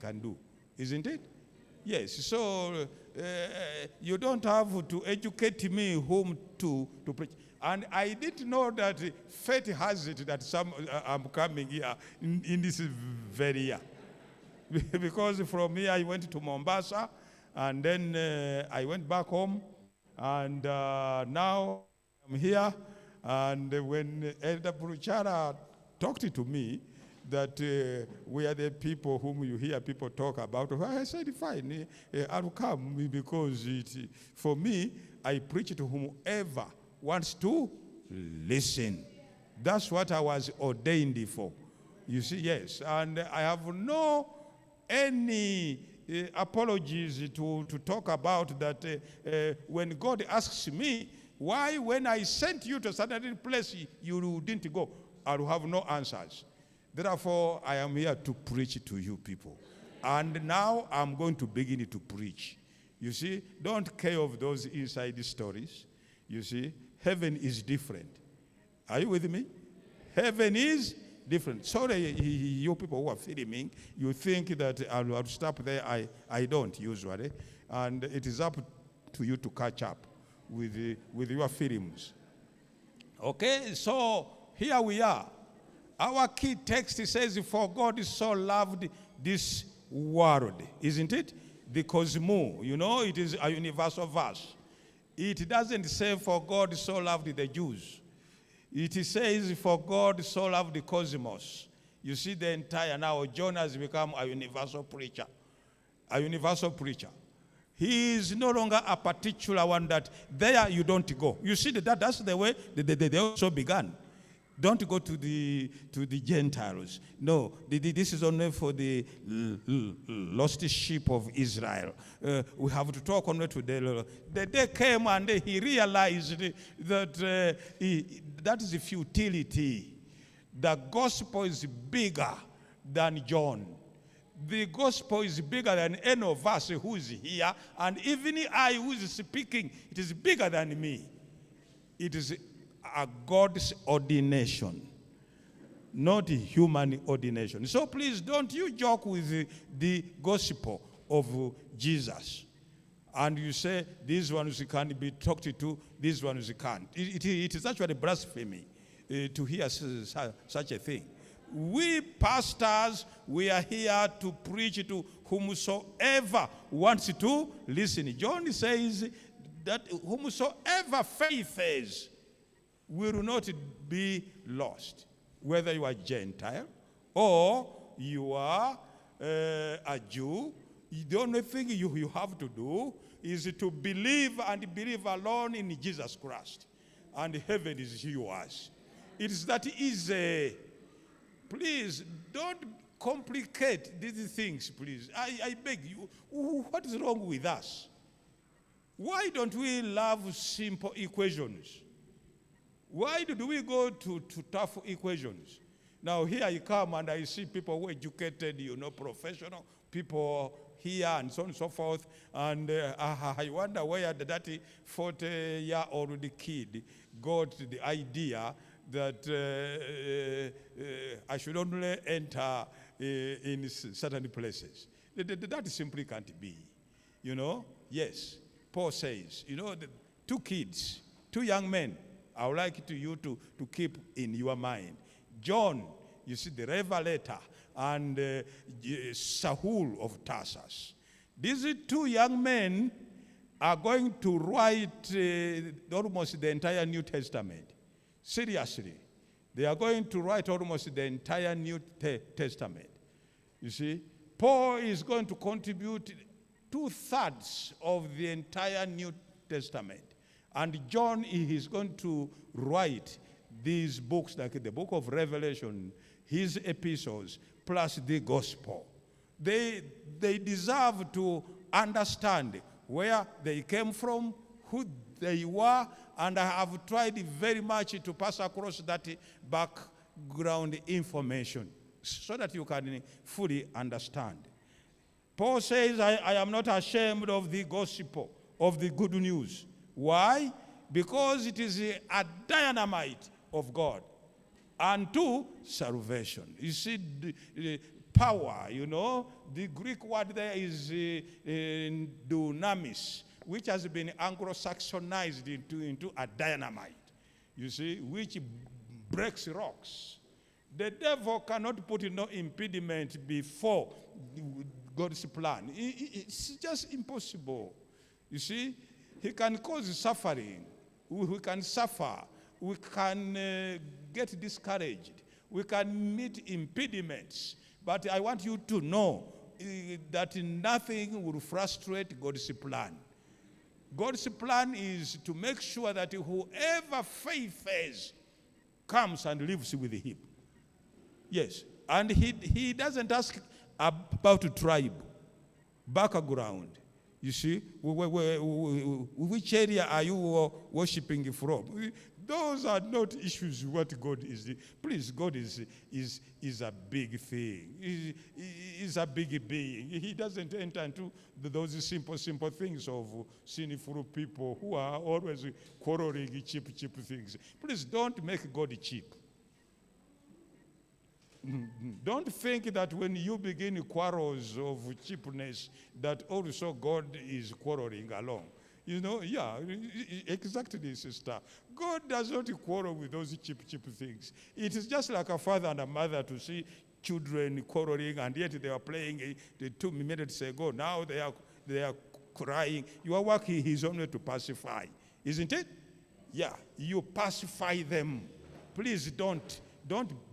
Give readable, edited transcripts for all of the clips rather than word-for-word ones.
can do. Isn't it? Yes. So you don't have to educate me whom to preach. And I didn't know that fate has it that I'm coming here in this very year. Because from here I went to Mombasa, and then I went back home, and now I'm here. And when Elder Bruchara talked to me that we are the people whom you hear people talk about, I said, fine, I'll come, because for me, I preach to whomever wants to listen. That's what I was ordained for. You see, yes. And I have no any apologies to talk about that when God asks me, why when I sent you to a certain place you didn't go, I will have no answers. Therefore, I am here to preach to you people. And now I'm going to begin to preach. You see, don't care of those inside stories. You see, heaven is different. Are you with me? Heaven is different. Sorry, you people who are filming, you think that I'll stop there. I don't usually. And it is up to you to catch up with your films. Okay, so here we are. Our key text says, for God so loved this world, isn't it? The cosmo, you know, it is a universal verse. It doesn't say, for God so loved the Jews. It says, for God so loved the cosmos. You see the entire, now John has become a universal preacher. A universal preacher. He is no longer a particular one that there you don't go. You see that's the way they also began. Don't go to the Gentiles. No, this is only for the lost sheep of Israel. We have to talk only to the day came and he realized that that is the futility. The gospel is bigger than John. The gospel is bigger than any of us who is here, and even I who is speaking, it is bigger than me. It is a God's ordination, not a human ordination. So please don't you joke with the gospel of Jesus. And you say, these ones can be talked to, these ones can't. It is actually blasphemy to hear such a thing. We pastors, we are here to preach to whomsoever wants to listen. John says that whomsoever faith is will not be lost. Whether you are Gentile or you are a Jew, the only thing you have to do is to believe and believe alone in Jesus Christ. And heaven is yours. It is that easy. Please, don't complicate these things, please. I beg you. What is wrong with us? Why don't we love simple equations? Why do we go to tough equations? Now here I come and I see people who are educated, professional people here and so on and so forth. And I wonder where that 40-year-old kid got the idea that I should only enter in certain places. That simply can't be. Yes. Paul says, the two kids, two young men, I would like you to keep in your mind. John, you see, the Revelator, and Saul of Tarsus. These two young men are going to write almost the entire New Testament. Seriously. They are going to write almost the entire New Testament. You see, Paul is going to contribute 2/3 of the entire New Testament. And John is going to write these books, like the book of Revelation, his epistles, plus the gospel. They deserve to understand where they came from, who they were, and I have tried very much to pass across that background information so that you can fully understand. Paul says, I am not ashamed of the gospel, of the good news. Why? Because it is a dynamite of God unto salvation. You see, power, The Greek word there is dunamis, which has been Anglo-Saxonized into a dynamite, you see, which breaks rocks. The devil cannot put no impediment before God's plan. It's just impossible. You see, he can cause suffering. We can suffer. We can get discouraged. We can meet impediments. But I want you to know that nothing will frustrate God's plan. God's plan is to make sure that whoever faith is comes and lives with him. Yes. And he doesn't ask about tribe, background. You see, which area are you worshiping from? Those are not issues what God is. Please, God is a big thing. He's a big being. He doesn't enter into those simple things of sinful people who are always quarreling cheap things. Please don't make God cheap. Don't think that when you begin quarrels of cheapness that also God is quarreling along. Exactly, sister. God does not quarrel with those cheap things. It is just like a father and a mother to see children quarreling, and yet they are playing 2 minutes ago. Now they are crying. Your work is only to pacify, isn't it? Yeah, you pacify them. Please don't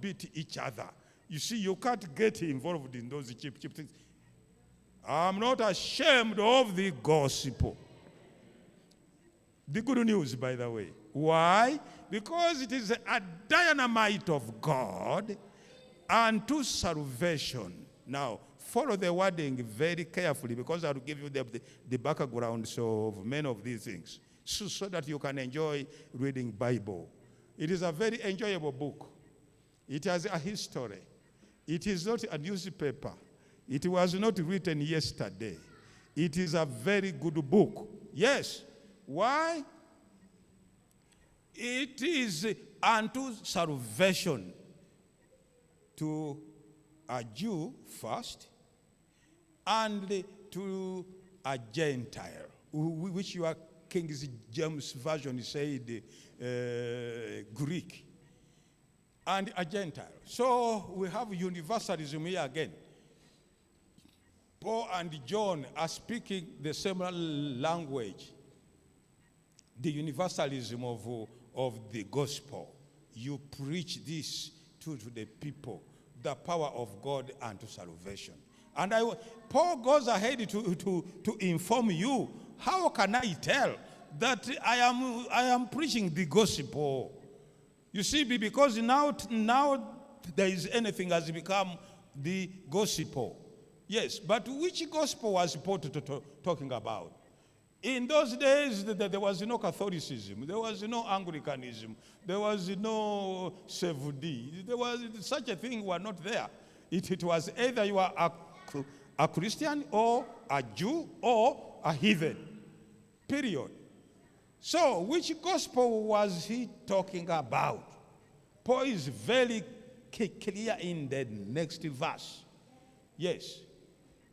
beat each other. You see, you can't get involved in those cheap things. I'm not ashamed of the gospel. The good news, by the way. Why? Because it is a dynamite of God unto salvation. Now, follow the wording very carefully, because I will give you the backgrounds of many of these things, so that you can enjoy reading Bible. It is a very enjoyable book. It has a history. It is not a newspaper. It was not written yesterday. It is a very good book. Yes. Why? It is unto salvation to a Jew first, and to a Gentile, which your King James Version said Greek, and a Gentile. So we have universalism here again. Paul and John are speaking the same language. The universalism of the gospel. You preach this to the people, the power of God unto salvation. And Paul goes ahead to inform you, how can I tell that I am preaching the gospel? You see, because now there is anything has become the gospel. Yes, but which gospel was Paul talking about? In those days, there was no Catholicism, there was no Anglicanism, there was no Seventh-day. There was such a thing were not there. It was either you are a Christian or a Jew or a heathen. Period. So, which gospel was he talking about? Paul is very clear in the next verse. Yes,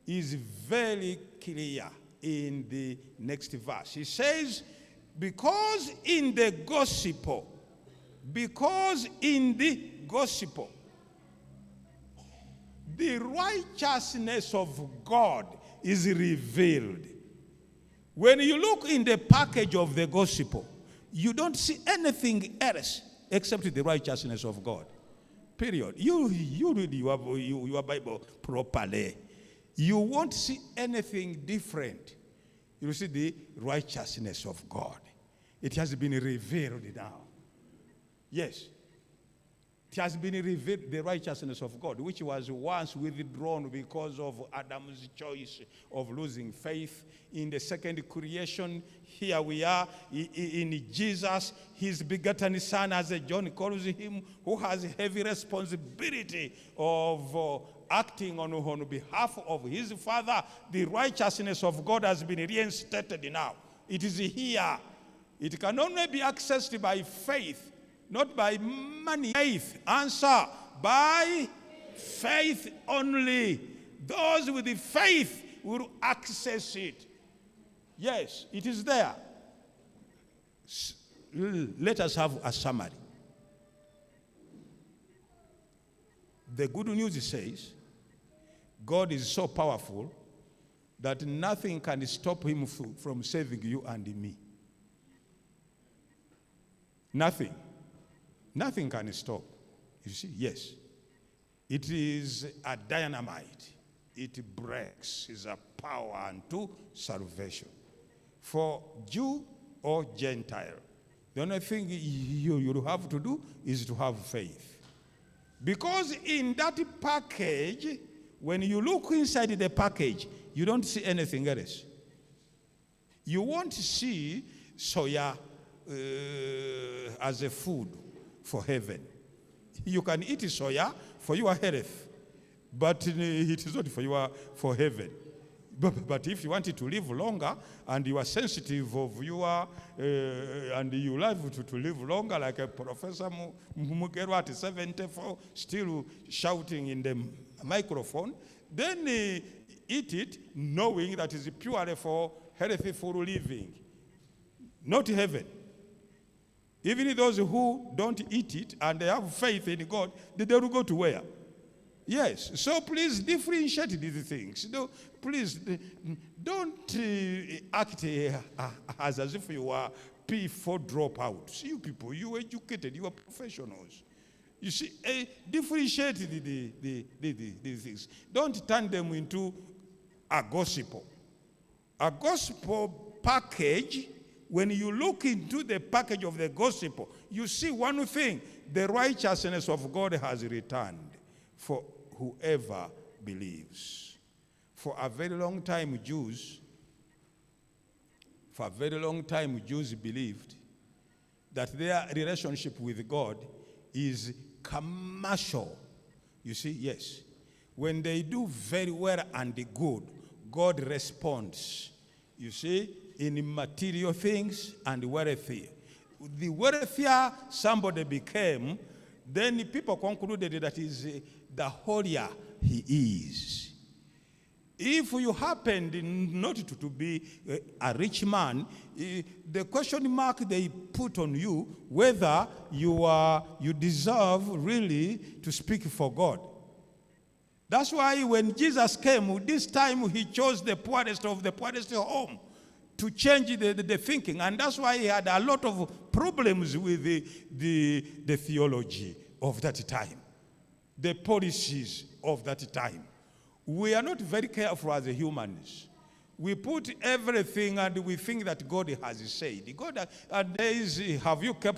he's very clear in the next verse. He says, because in the gospel, the righteousness of God is revealed. When you look in the package of the gospel, you don't see anything else except the righteousness of God. Period. You read your Bible properly. You won't see anything different. You see the righteousness of God. It has been revealed now. Yes. It has been revealed, the righteousness of God, which was once withdrawn because of Adam's choice of losing faith in the second creation. Here we are in Jesus, his begotten Son, as John calls him, who has heavy responsibility of acting on behalf of his Father. The righteousness of God has been reinstated now. It is here. It can only be accessed by faith, not by money. Faith. Answer. By Faith only. Those with the faith will access it. Yes, it is there. Let us have a summary. The good news says, God is so powerful that nothing can stop him from saving you and me. Nothing. Nothing can stop. You see, yes. It is a dynamite. It breaks. It's a power unto salvation. For Jew or Gentile. The only thing you have to do is to have faith. Because in that package, when you look inside the package, you don't see anything else. You won't see soya as a food for heaven. You can eat soya for your health, but it is not for heaven. But if you want it to live longer, and you are sensitive of your, and you love to live longer, like a Professor Mugerwa at 74, still shouting in the microphone, then eat it, knowing that it's purely for healthful living, not heaven. Even those who don't eat it and they have faith in God, they will go to where? Yes. So please differentiate these things. Please don't act as if you are P4 dropouts. You people, you are educated, you are professionals. You see, differentiate the things. Don't turn them into a gospel. A gospel package, when you look into the package of the gospel, you see one thing: the righteousness of God has returned for whoever believes. For a very long time, Jews believed that their relationship with God is commercial. You see, yes. When they do very well and good, God responds. You see, in material things and wealthy. The wealthier somebody became, then people concluded that is the holier he is. If you happened not to be a rich man, the question mark they put on you, whether you deserve really to speak for God. That's why when Jesus came, this time he chose the poorest of the poorest home to change the thinking. And that's why he had a lot of problems with the theology of that time, the policies of that time. We are not very careful as humans. We put everything and we think that God has said. God, and there is, have you kept